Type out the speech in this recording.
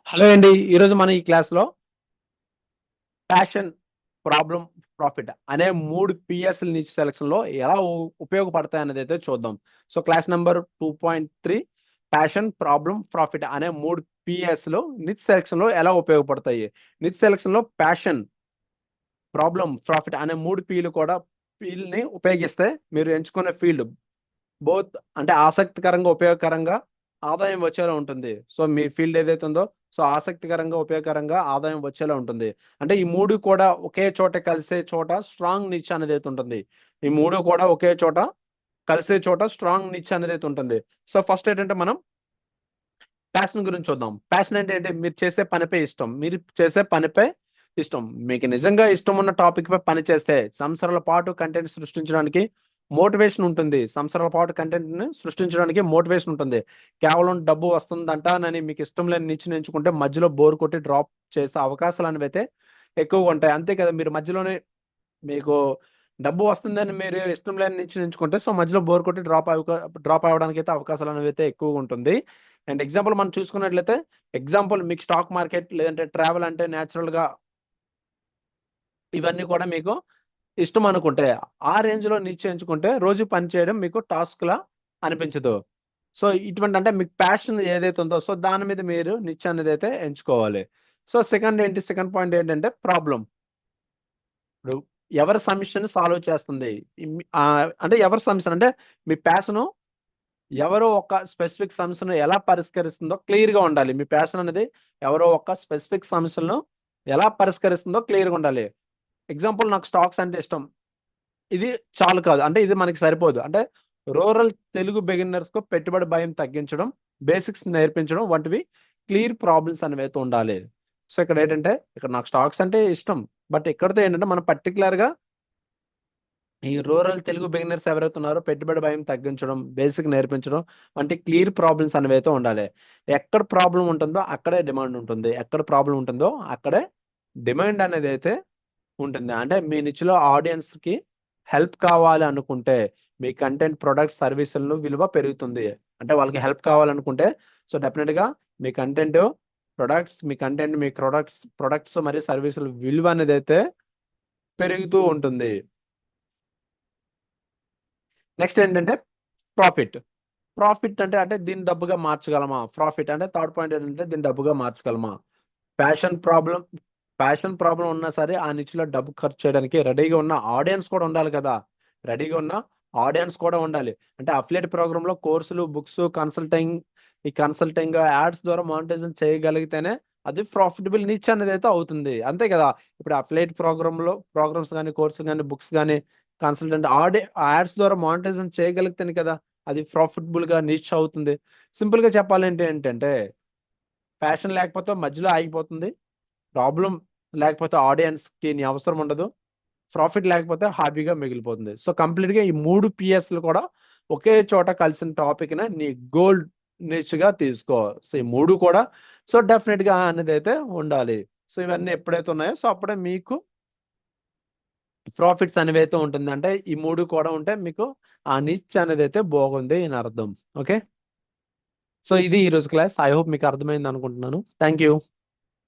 Hello అండి. ఈరోజు మనం ఈ క్లాస్లో ప్యాషన్, ప్రాబ్లం, ప్రాఫిట్ అనే 3 పిఎస్‌ల నిచ్ సెలక్షన్‌లో ఎలా ఉపయోగపడతాయి అనేది అయితే చూద్దాం. So class number 2.3 passion, problem, profit అనే 3 పిఎస్‌లు నిచ్ సెలక్షన్‌లో ఎలా ఉపయోగపడతాయి. నిచ్ సెలక్షన్‌లో ప్యాషన్, ప్రాబ్లం, ప్రాఫిట్ అనే 3 పీలు కూడా పీల్ని ఉపయోగిస్తే మీరు ఎంచుకునే ఫీల్డ్ బోత్ అంటే ఆసక్తికరంగా, ఉపయోగకరంగా, ఆదాయం వచ్చేలా ఉంటుంది. సో మీ ఫీల్డ్ ఏదైతే ఉందో సో ఆసక్తికరంగా, ఉపయోగకరంగా, ఆదాయం వచ్చేలా ఉంటుంది. అంటే ఈ 3 కూడా ఒకే చోట కలిసే చోట స్ట్రాంగ్ నిచ్ అనేదైతే ఉంటుంది. ఈ 3 కూడా ఒకే చోట కలిసే చోట స్ట్రాంగ్ నిచ్ అనేదైతే ఉంటుంది. సో ఫస్ట్ ఏంటంటే మనం ప్యాషన్ గురించి చూద్దాం. ప్యాషన్ అంటే ఏంటి? మీరు చేసే పనిపై ఇష్టం. మీరు చేసే పనిపై ఇష్టం. మీకు నిజంగా ఇష్టం ఉన్న టాపిక్ పై పని చేస్తే సంవత్సరాల పాటు కంటెంట్ సృష్టించడానికి మోటివేషన్ ఉంటుంది. సంవత్సరాల పాటు కంటెంట్‌ని సృష్టించడానికి మోటివేషన్ ఉంటుంది. కేవలం డబ్బు వస్తుందంటానని మీకు ఇష్టం లేని నిచ్చెన ఎంచుకుంటే మధ్యలో బోర్ కొట్టి డ్రాప్ చేసే అవకాశాలనేవైతే ఎక్కువగా ఉంటాయి. అంతే కదా! మీరు మధ్యలోనే మీకు డబ్బు వస్తుందని మీరు ఇష్టం లేని నిచ్చెన ఎంచుకుంటే సో మధ్యలో బోర్ కొట్టి డ్రాప్ అవ్వడానికైతే అవకాశాలనేవైతే ఎక్కువగా ఉంటుంది. అండ్ ఎగ్జాంపుల్ మనం చూసుకున్నట్లయితే ఎగ్జాంపుల్ మీకు స్టాక్ మార్కెట్ లేదంటే ట్రావెల్ అంటే నేచురల్‌గా ఇవన్నీ కూడా మీకు ఇష్టం అనుకుంటే, ఆ రేంజ్‌లో నిశ్చయించుకుంటే రోజు పని చేయడం మీకు టాస్క్‌లా అనిపించదు. సో, ఇటువంటి అంటే మీకు ప్యాషన్ ఏదైతే ఉందో సో దాని మీద మీరు నిచ్ అనేదైతే ఎంచుకోవాలి. సో, సెకండ్ పాయింట్ ఏంటంటే ప్రాబ్లమ్. ఇప్పుడు ఎవరి సమస్యని సాల్వ్ చేస్తుంది. అంటే ఎవరి సమస్యను అంటే మీ ప్యాషను ఎవరో ఒక స్పెసిఫిక్ సమస్యను ఎలా పరిష్కరిస్తుందో క్లియర్‌గా ఉండాలి. మీ ప్యాషన్ అనేది ఎవరో ఒక స్పెసిఫిక్ సమస్యలను ఎలా పరిష్కరిస్తుందో క్లియర్‌గా ఉండాలి. ఎగ్జాంపుల్ నాకు స్టాక్స్ అంటే ఇష్టం. ఇది చాలు కాదు. అంటే ఇది మనకి సరిపోదు. అంటే రూరల్ తెలుగు బిగినర్స్‌కు పెట్టుబడి భయం తగ్గించడం, బేసిక్స్ నేర్పించడం వంటివి క్లియర్ ప్రాబ్లమ్స్ అనేవైతే ఉండాలి. సో, ఇక్కడ ఇక్కడ నాకు స్టాక్స్ అంటే ఇష్టం. బట్ ఇక్కడితో ఏంటంటే మనం పర్టిక్యులర్‌గా ఈ రూరల్ తెలుగు బిగినర్స్ ఎవరైతే ఉన్నారో పెట్టుబడి భయం తగ్గించడం, బేసిక్ నేర్పించడం వంటి క్లియర్ ప్రాబ్లమ్స్ అనేవైతే ఉండాలి. ఎక్కడ ప్రాబ్లమ్ ఉంటుందో అక్కడే డిమాండ్ ఉంటుంది. ఎక్కడ ప్రాబ్లమ్ ఉంటుందో అక్కడే డిమాండ్ అనేదైతే ఉంటుంది. అంటే మీ నిచ్‌లో ఆడియన్స్‌కి హెల్ప్ కావాలి అనుకుంటే, మీ కంటెంట్, ప్రొడక్ట్స్, సర్వీసులను విలువ పెరుగుతుంది. అంటే వాళ్ళకి హెల్ప్ కావాలనుకుంటే సో డెఫినిట్‌గా మీ కంటెంట్, మీ కంటెంట్, మీ ప్రొడక్ట్స్ మరియు సర్వీసుల విలువ అనేదైతే పెరుగుతూ ఉంటుంది. నెక్స్ట్ ఏంటంటే ప్రాఫిట్. ప్రాఫిట్ అంటే దీన్ని డబ్బుగా మార్చగలమా? ప్రాఫిట్ అంటే థర్డ్ పాయింట్ ఏంటంటే దీన్ని డబ్బుగా మార్చగలమా? ప్యాషన్ ప్రాబ్లమ్ ప్యాషన్ ప్రాబ్లమ్ ఉన్నా సరే ఆ నిచ్‌లో డబ్బు ఖర్చు చేయడానికి రెడీగా ఉన్న ఆడియన్స్ కూడా ఉండాలి కదా! రెడీగా ఉన్న ఆడియన్స్ కూడా ఉండాలి. అంటే అఫిలియేట్ ప్రోగ్రామ్‌లో కోర్సులు, బుక్స్, కన్సల్టింగ్ యాడ్స్ ద్వారా మానిటైజేషన్ చేయగలిగితేనే అది ప్రాఫిటబుల్ నిచ్ అనేదైతే అవుతుంది. అంతే కదా! ఇప్పుడు అఫిలియేట్ ప్రోగ్రామ్స్ గాని, కోర్సులు గాని, బుక్స్ గాని, యాడ్స్ ద్వారా మానిటైజేషన్ చేయగలిగితేనే కదా! అది ప్రాఫిటబుల్‌గా నిచ్ అవుతుంది. సింపుల్‌గా చెప్పాలంటే ఏంటంటే ప్యాషన్ లేకపోతే మధ్యలో ఆగిపోతుంది. ప్రాబ్లమ్ లేకపోతే ఆడియన్స్‌కి నీ అవసరం ఉండదు. ప్రాఫిట్ లేకపోతే హాబీగా మిగిలిపోతుంది. సో, కంప్లీట్‌గా ఈ 3 పిఎస్‌లు కూడా ఒకే చోట కలిసిన టాపిక్‌నే నీ గోల్ నిచ్‌గా తీసుకో. సో, ఈ 3 కూడా సో, డెఫినిట్‌గా అనేదైతే ఉండాలి. సో, ఇవన్నీ ఎప్పుడైతే ఉన్నాయో సో, అప్పుడే మీకు ప్రాఫిట్స్ అనేవైతే ఉంటుంది. అంటే ఈ 3 కూడా ఉంటే మీకు ఆ నిచ్ అనేదైతే బాగుంది అని అర్థం. ఓకే. సో, ఇది ఈరోజు క్లాస్. ఐ హోప్ మీకు అర్థమైంది అనుకుంటున్నాను. Thank you.